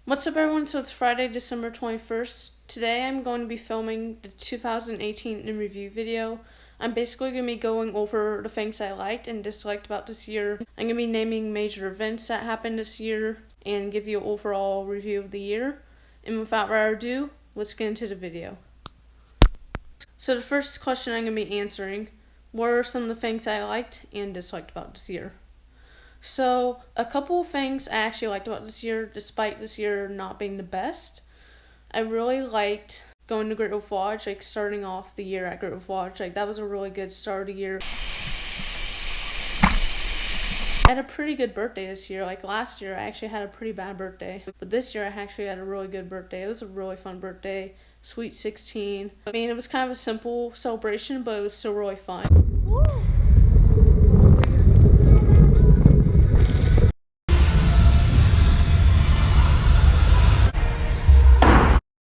What's up, everyone? So it's Friday, December 21st. Today I'm going to be filming the 2018 in review video. I'm basically going to be going over the things I liked and disliked about this year. I'm going to be naming major events that happened this year and give you an overall review of the year. And without further ado, let's get into the video. So the first question I'm going to be answering were some of the things I liked and disliked about this year. So, a couple of things I actually liked about this year, despite this year not being the best. I really liked going to Great Wolf Lodge, like starting off the year at Great Wolf Lodge. Like, that was a really good start of the year. I had a pretty good birthday this year. Like, last year, I actually had a pretty bad birthday. But this year, I actually had a really good birthday. It was a really fun birthday. Sweet 16. I mean, it was kind of a simple celebration, but it was still really fun.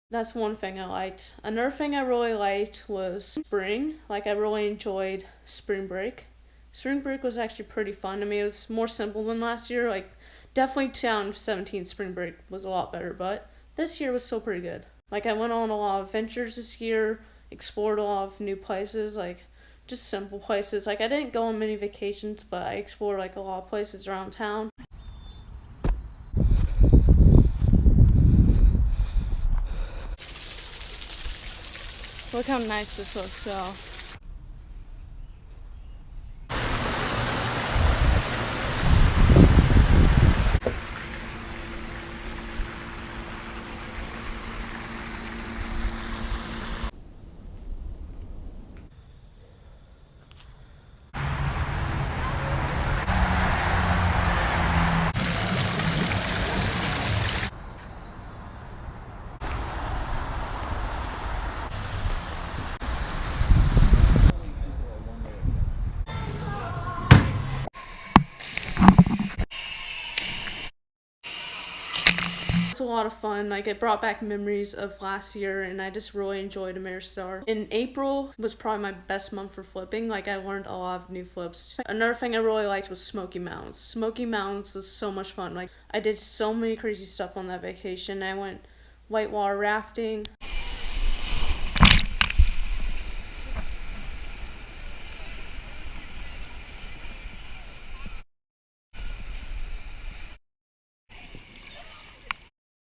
That's one thing I liked. Another thing I really liked was spring. Like, I really enjoyed spring break. Spring break was actually pretty fun. I mean, it was more simple than last year. Like, definitely 2017 spring break was a lot better, but this year was still pretty good. Like, I went on a lot of adventures this year, explored a lot of new places, like, just simple places. Like, I didn't go on many vacations, but I explored, like, a lot of places around town. Look how nice this looks, though. It's a lot of fun. Like, it brought back memories of last year, and I just really enjoyed Ameristar. In April was probably my best month for flipping. Like, I learned a lot of new flips. Another thing I really liked was Smoky Mountains. Smoky Mountains was so much fun. Like, I did so many crazy stuff on that vacation. I went whitewater rafting.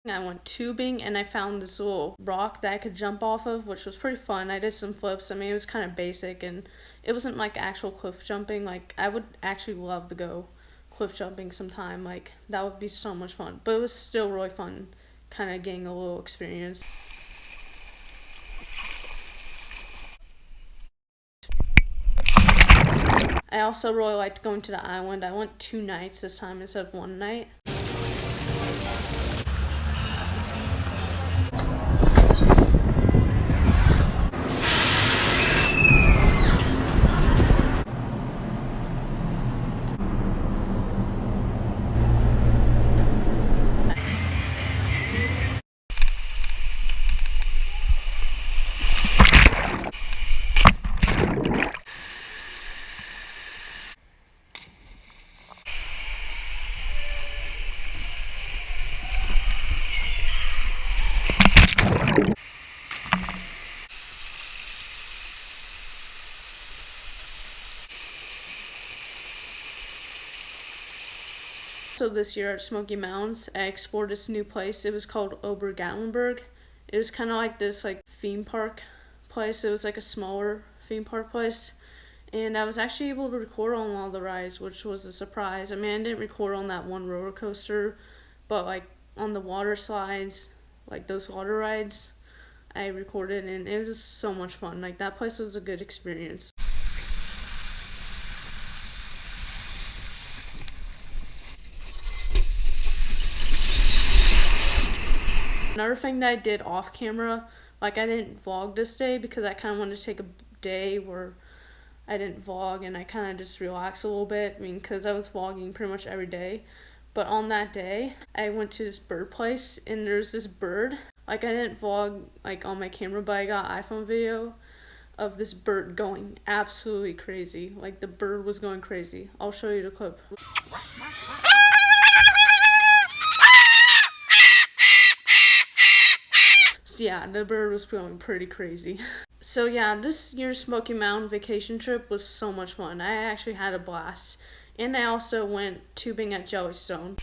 I went tubing and I found this little rock that I could jump off of, which was pretty fun. I did some flips. I mean, it was kind of basic and it wasn't like actual cliff jumping. Like, I would actually love to go cliff jumping sometime. Like, that would be so much fun. But it was still really fun, kind of getting a little experience. I also really liked going to the island. I went 2 nights this time instead of 1 night. So this year at Smoky Mountains, I explored this new place. It was called Obergatlinburg. It was kind of like this theme park place. It was like a smaller theme park place, and I was actually able to record on all the rides, which was a surprise. I mean, I didn't record on that one roller coaster, but like on the water slides, like those water rides, I recorded, and it was so much fun. Like, that place was a good experience. Another thing that I did off camera, like, I didn't vlog this day because I kind of wanted to take a day where I didn't vlog and I kind of just relax a little bit. I mean, because I was vlogging pretty much every day. But on that day, I went to this bird place and there's this bird. Like, I didn't vlog like on my camera, but I got iPhone video of this bird going absolutely crazy. Like, the bird was going crazy. I'll show you the clip. Yeah, the bird was going pretty crazy. So yeah, this year's Smoky Mountain vacation trip was so much fun. I actually had a blast. And I also went tubing at Jellystone.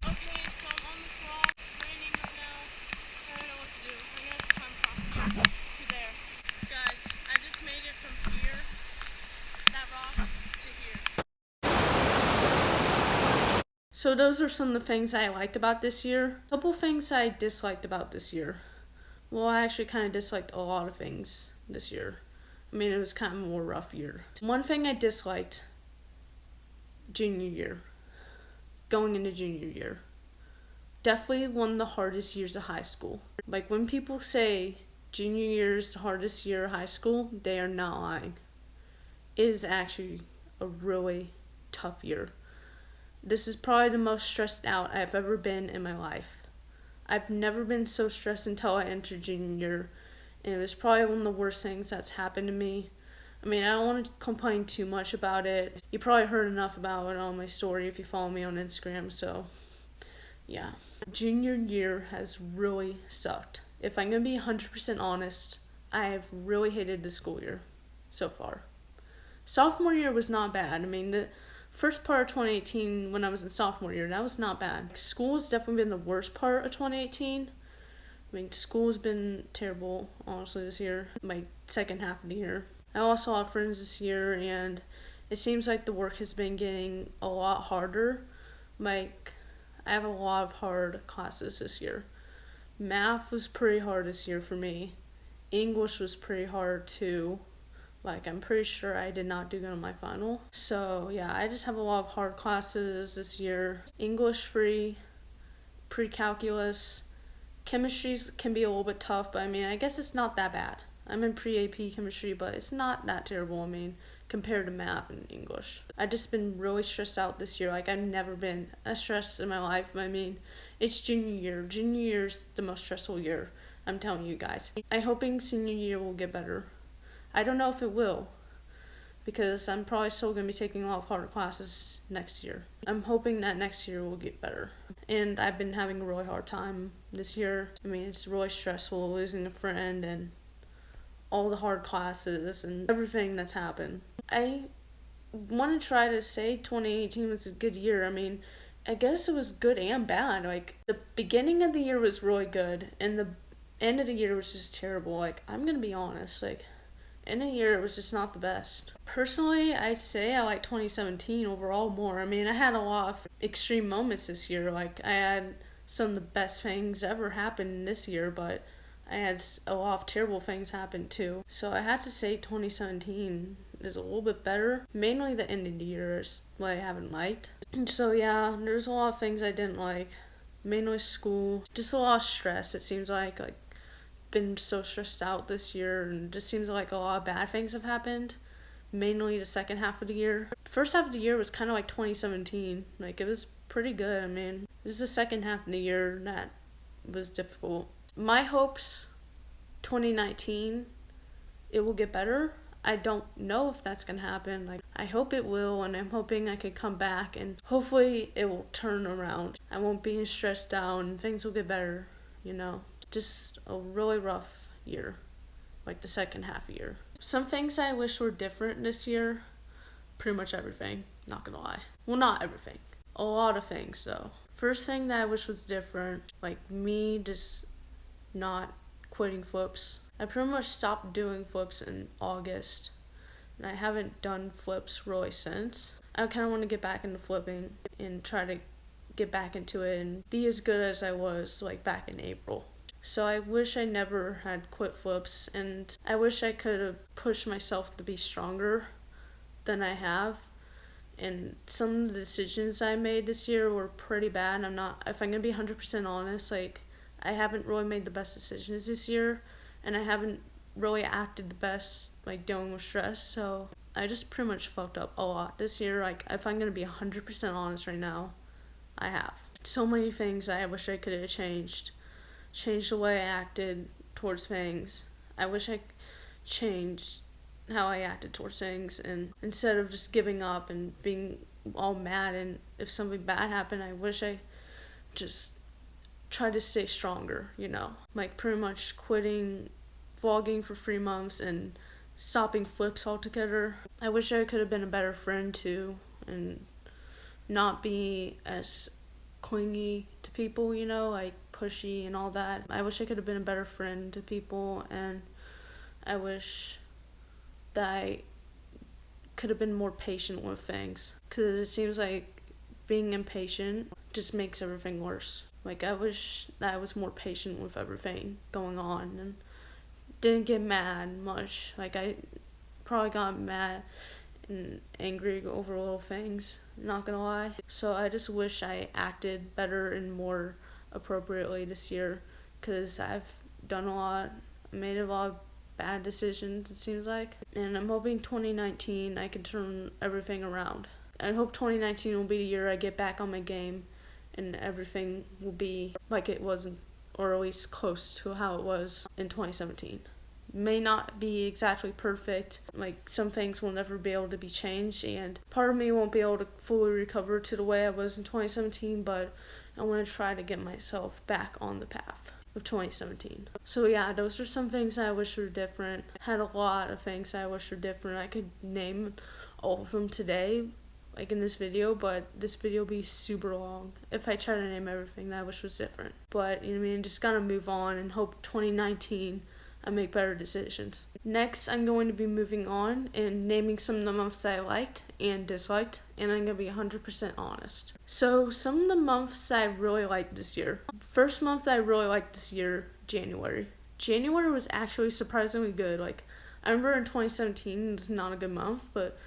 Okay, so I'm on this rock, it's raining right now. I don't know what to do. I'm gonna have to climb across here to there. Guys, I just made it from here, that rock, to here. So those are some of the things I liked about this year. A couple things I disliked about this year. Well, I actually kind of disliked a lot of things this year. I mean, it was kind of a more rough year. One thing I disliked, junior year. Going into junior year. Definitely one of the hardest years of high school. Like, when people say junior year is the hardest year of high school, they are not lying. It is actually a really tough year. This is probably the most stressed out I've ever been in my life. I've never been so stressed until I entered junior year, and it was probably one of the worst things that's happened to me. I mean, I don't want to complain too much about it. You probably heard enough about it on my story if you follow me on Instagram, so yeah. Junior year has really sucked. If I'm going to be 100% honest, I have really hated the school year so far. Sophomore year was not bad. I mean, the first part of 2018 when I was in sophomore year, that was not bad. School has definitely been the worst part of 2018. I mean, school's been terrible, honestly, this year. My second half of the year. I also have friends this year, and it seems like the work has been getting a lot harder. Like, I have a lot of hard classes this year. Math was pretty hard this year for me. English was pretty hard too. Like, I'm pretty sure I did not do good on my final. So yeah, I just have a lot of hard classes this year. English free, pre-calculus. Chemistry can be a little bit tough, but I mean, I guess it's not that bad. I'm in pre-AP chemistry, but it's not that terrible, I mean, compared to math and English. I've just been really stressed out this year. Like, I've never been as stressed in my life. I mean, it's junior year. Junior year's the most stressful year, I'm telling you guys. I'm hoping senior year will get better. I don't know if it will, because I'm probably still going to be taking a lot of harder classes next year. I'm hoping that next year will get better. And I've been having a really hard time this year. I mean, it's really stressful losing a friend and all the hard classes and everything that's happened. I want to try to say 2018 was a good year. I mean, I guess it was good and bad. Like, the beginning of the year was really good, and the end of the year was just terrible. Like, I'm going to be honest. Like, end of the year, it was just not the best. Personally, I say I like 2017 overall more. I mean, I had a lot of extreme moments this year. Like, I had some of the best things ever happen this year, but I had a lot of terrible things happen too. So I had to say 2017 is a little bit better. Mainly the end of the year is what I haven't liked. And so yeah, there's a lot of things I didn't like. Mainly school. Just a lot of stress, it seems like been so stressed out this year, and it just seems like a lot of bad things have happened. Mainly the second half of the year. First half of the year was kind of like 2017. Like, it was pretty good. I mean, this is the second half of the year that was difficult. My hopes, 2019, it will get better. I don't know if that's gonna happen. Like, I hope it will, and I'm hoping I can come back and hopefully it will turn around. I won't be stressed out and things will get better, you know. Just a really rough year, like the second half year. Some things I wish were different this year, pretty much everything, not gonna lie. Well, not everything, a lot of things though. First thing that I wish was different, like me just not quitting flips. I pretty much stopped doing flips in August, and I haven't done flips really since. I kind of want to get back into flipping and try to get back into it and be as good as I was like back in April. So I wish I never had quit flips, and I wish I could have pushed myself to be stronger than I have. And some of the decisions I made this year were pretty bad. If I'm gonna be 100% honest, like, I haven't really made the best decisions this year, and I haven't really acted the best, like, dealing with stress. So I just pretty much fucked up a lot this year. Like, if I'm gonna be 100% honest right now, I have. So many things I wish I could have changed the way I acted towards things. I wish I changed how I acted towards things, and instead of just giving up and being all mad and if something bad happened, I wish I just tried to stay stronger, like pretty much quitting vlogging for 3 months and stopping flips altogether. I wish I could have been a better friend too and not be as clingy to people, like pushy and all that. I wish I could have been a better friend to people, and I wish that I could have been more patient with things, because it seems like being impatient just makes everything worse. Like, I wish that I was more patient with everything going on and didn't get mad much. Like, I probably got mad and angry over little things, not gonna lie. So I just wish I acted better and more appropriately this year, because I've done a lot, made a lot of bad decisions, it seems like. And I'm hoping 2019 I can turn everything around. I hope 2019 will be the year I get back on my game and everything will be like it was, or at least close to how it was in 2017. May not be exactly perfect, like some things will never be able to be changed, and part of me won't be able to fully recover to the way I was in 2017, but I want to try to get myself back on the path of 2017. So yeah, those are some things I wish were different. Had a lot of things I wish were different. I could name all of them today, like in this video, but this video will be super long if I try to name everything that I wish was different. But just gotta move on and hope 2019 I make better decisions. Next, I'm going to be moving on and naming some of the months that I liked and disliked, and I'm going to be 100% honest. So, some of the months that I really liked this year. First month that I really liked this year, January. January was actually surprisingly good. Like, I remember in 2017 it was not a good month, but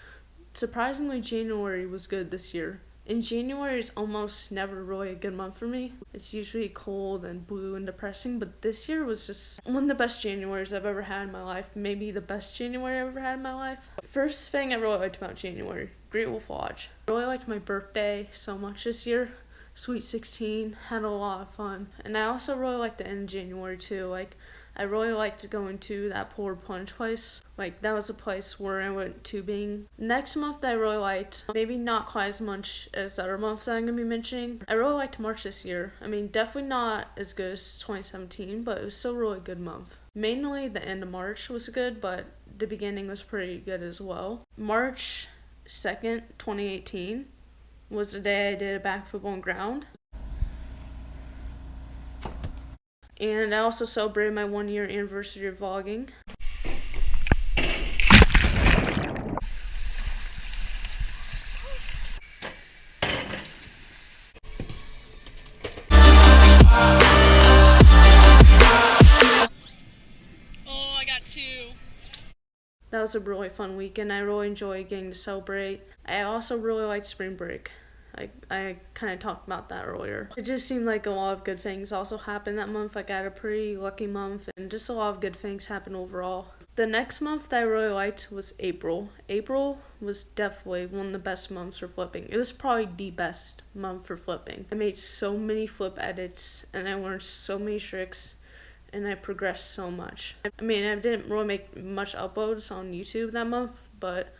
surprisingly January was good this year. And January is almost never really a good month for me. It's usually cold and blue and depressing, but this year was just one of the best Januaries I've ever had in my life. Maybe the best January I've ever had in my life. First thing I really liked about January, Great Wolf Lodge. I really liked my birthday so much this year. Sweet 16, had a lot of fun. And I also really liked the end of January too. Like, I really liked going to that Polar Plunge place. Like, that was a place where I went tubing. Next month that I really liked, maybe not quite as much as the other months that I'm going to be mentioning. I really liked March this year. Definitely not as good as 2017, but it was still a really good month. Mainly the end of March was good, but the beginning was pretty good as well. March 2nd, 2018 was the day I did a backflip on ground. And I also celebrated my 1-year anniversary of vlogging. Oh, I got 2. That was a really fun weekend. I really enjoyed getting to celebrate. I also really liked spring break. I kind of talked about that earlier. It just seemed like a lot of good things also happened that month. Like, I had a pretty lucky month, and just a lot of good things happened overall. The next month that I really liked was April. April was definitely one of the best months for flipping. It was probably the best month for flipping. I made so many flip edits, and I learned so many tricks, and I progressed so much. I didn't really make much uploads on YouTube that month, but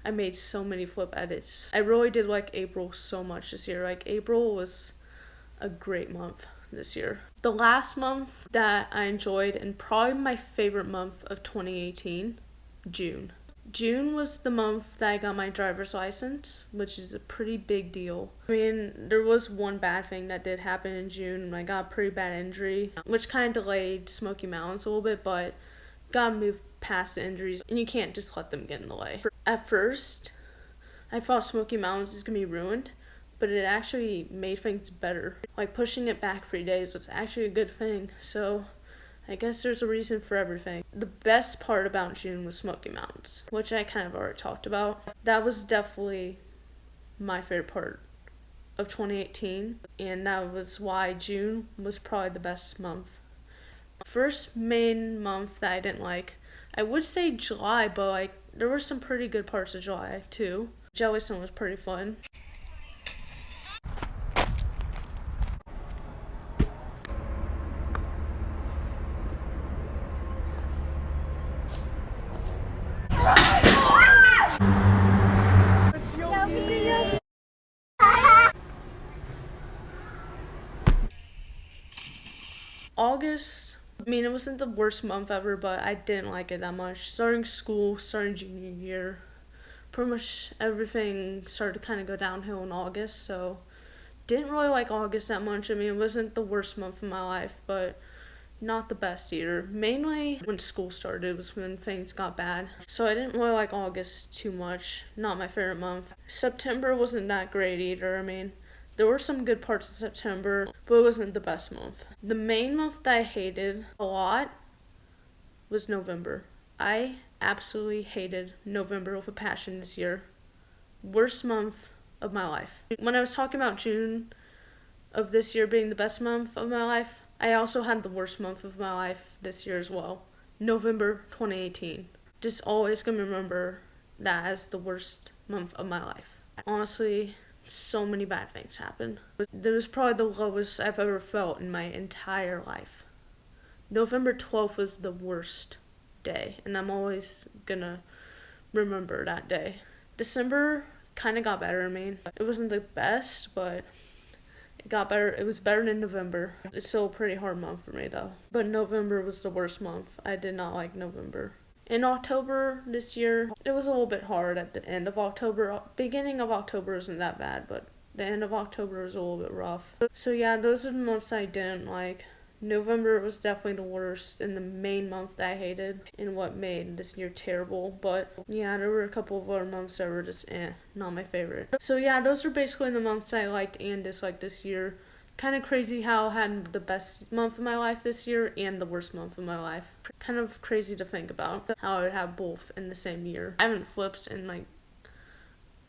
I made so many flip edits. I really did like April so much this year. Like, April was a great month this year. The last month that I enjoyed, and probably my favorite month of 2018, June. June was the month that I got my driver's license, which is a pretty big deal. There was one bad thing that did happen in June. I got a pretty bad injury, which kind of delayed Smoky Mountains a little bit, but gotta move past the injuries, and you can't just let them get in the way. At first, I thought Smoky Mountains was gonna be ruined, but it actually made things better. Like, pushing it back 3 days was actually a good thing, so I guess there's a reason for everything. The best part about June was Smoky Mountains, which I kind of already talked about. That was definitely my favorite part of 2018, and that was why June was probably the best month. First main month that I didn't like, I would say July, but there were some pretty good parts of July too. Jellystone was pretty fun. August, I mean, it wasn't the worst month ever, but I didn't like it that much. Starting school, starting junior year, pretty much everything started to kind of go downhill in August, so didn't really like August that much. I mean, it wasn't the worst month of my life, but not the best either. Mainly when school started was when things got bad. So I didn't really like August too much. Not my favorite month. September wasn't that great either. I mean, there were some good parts of September, but it wasn't the best month. The main month that I hated a lot was November. I absolutely hated November with a passion this year. Worst month of my life. When I was talking about June of this year being the best month of my life, I also had the worst month of my life this year as well. November 2018. Just always gonna remember that as the worst month of my life. Honestly, so many bad things happened. That was probably the lowest I've ever felt in my entire life. November 12th was the worst day, and I'm always gonna remember that day. December kind of got better. I mean, it wasn't the best, but it got better. It was better than November. It's still a pretty hard month for me though. But November was the worst month. I did not like November. In October this year, it was a little bit hard at the end of October. Beginning of October isn't that bad, but the end of October was a little bit rough. So yeah, those are the months I didn't like. November was definitely the worst and the main month that I hated and what made this year terrible. But yeah, there were a couple of other months that were just not my favorite. So yeah, those are basically the months I liked and disliked this year. Kind of crazy how I had the best month of my life this year and the worst month of my life. Kind of crazy to think about how I would have both in the same year. I haven't flipped in like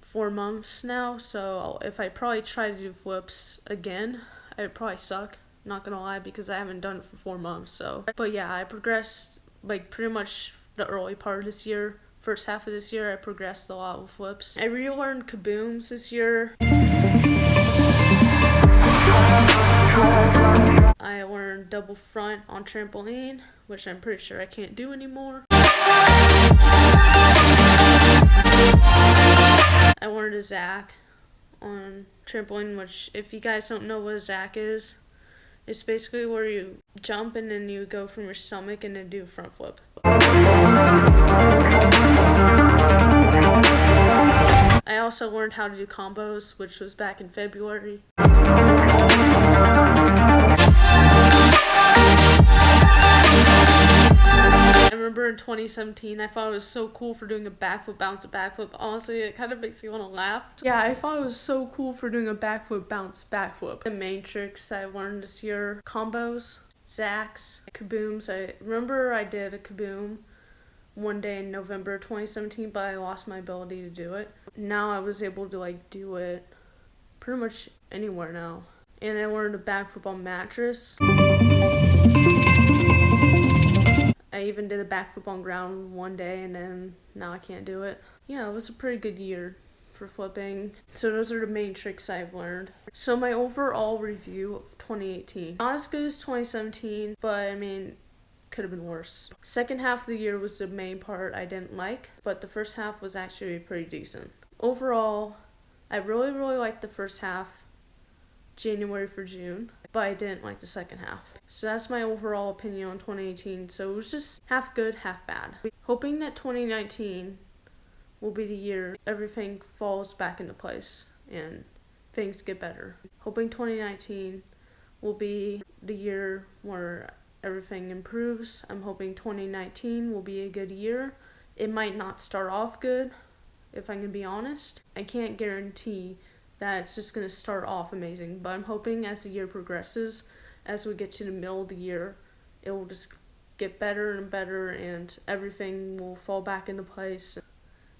4 months now, so if I probably try to do flips again, I would probably suck. Not gonna lie, because I haven't done it for 4 months. So, but yeah, I progressed like pretty much the early part of this year. First half of this year, I progressed a lot with flips. I relearned kabooms this year. I learned double front on trampoline, which I'm pretty sure I can't do anymore. I learned a Zach on trampoline, which if you guys don't know what a Zach is, it's basically where you jump and then you go from your stomach and then do a front flip. I also learned how to do combos, which was back in February. I remember in 2017, I thought it was so cool for doing a backflip, bounce, a backflip. Honestly, it kind of makes me want to laugh. Yeah, I thought it was so cool for doing a backflip, bounce, backflip. The main tricks I learned this year: combos, Zacks, kabooms. I remember I did a kaboom one day in November 2017, but I lost my ability to do it. Now I was able to like do it pretty much anywhere now. And I learned a backflip on mattress. I even did a backflip on ground one day, and then now I can't do it. Yeah, it was a pretty good year for flipping. So those are the main tricks I've learned. So my overall review of 2018. Not as good as 2017, but I mean, could have been worse. Second half of the year was the main part I didn't like, but the first half was actually pretty decent. Overall, I really liked the first half, January for June, but I didn't like the second half. So that's my overall opinion on 2018. So it was just half good, half bad. Hoping that 2019 will be the year everything falls back into place and things get better. Hoping 2019 will be the year where everything improves. I'm hoping 2019 will be a good year. It might not start off good, if I can be honest. I can't guarantee that it's just going to start off amazing, but I'm hoping as the year progresses, as we get to the middle of the year, it will just get better and better and everything will fall back into place.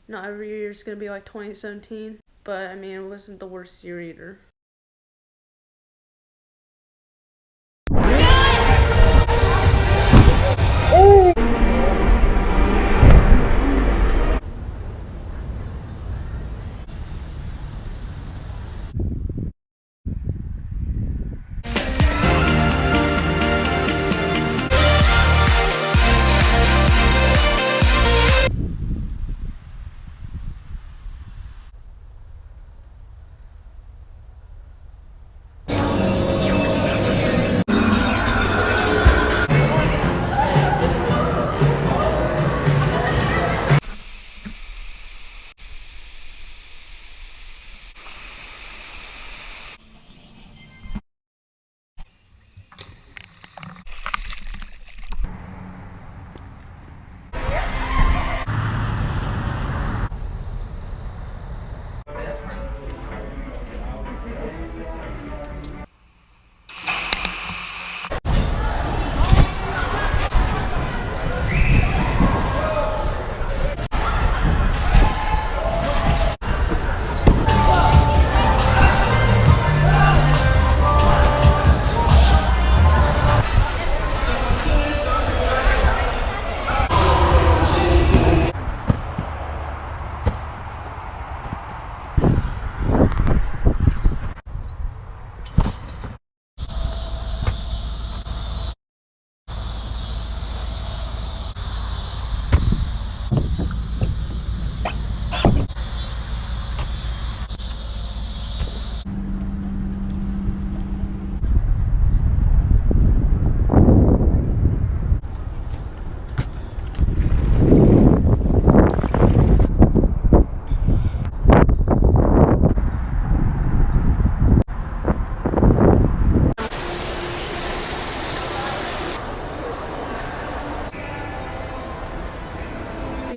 Not every year is going to be like 2017, but I mean, it wasn't the worst year either.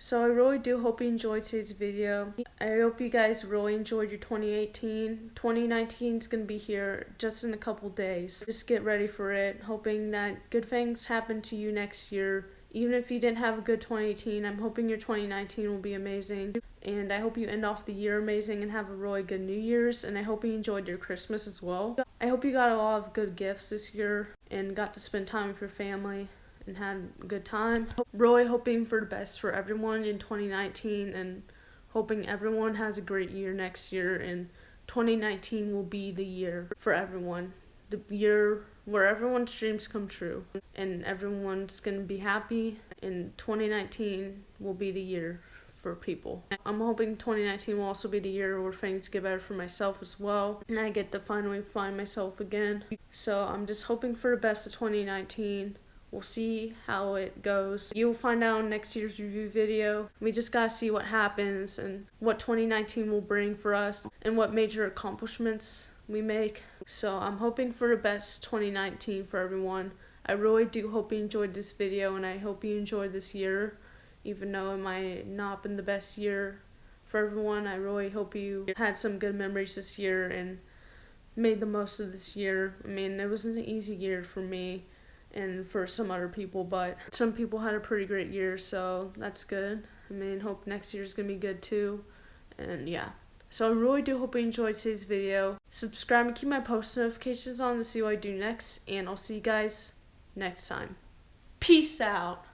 So I really do hope you enjoyed today's video. I hope you guys really enjoyed your 2018. 2019 is going to be here just in a couple days. Just get ready for it, hoping that good things happen to you next year. Even if you didn't have a good 2018, I'm hoping your 2019 will be amazing. And I hope you end off the year amazing and have a really good New Year's. And I hope you enjoyed your Christmas as well. I hope you got a lot of good gifts this year and got to spend time with your family and had a good time. Really hoping for the best for everyone in 2019 and hoping everyone has a great year next year, and 2019 will be the year for everyone. The year where everyone's dreams come true and everyone's going to be happy, and 2019 will be the year for people. I'm hoping 2019 will also be the year where things get better for myself as well and I get to finally find myself again. So I'm just hoping for the best of 2019. We'll see how it goes. You'll find out in next year's review video. We just gotta see what happens and what 2019 will bring for us and what major accomplishments we make. So I'm hoping for the best 2019 for everyone. I really do hope you enjoyed this video, and I hope you enjoyed this year. Even though it might not have been the best year for everyone, I really hope you had some good memories this year and made the most of this year. I mean, it wasn't an easy year for me and for some other people, but some people had a pretty great year, so that's good. I mean, hope next year's gonna be good too, and yeah. So I really do hope you enjoyed today's video. Subscribe and keep my post notifications on to see what I do next, and I'll see you guys next time. Peace out.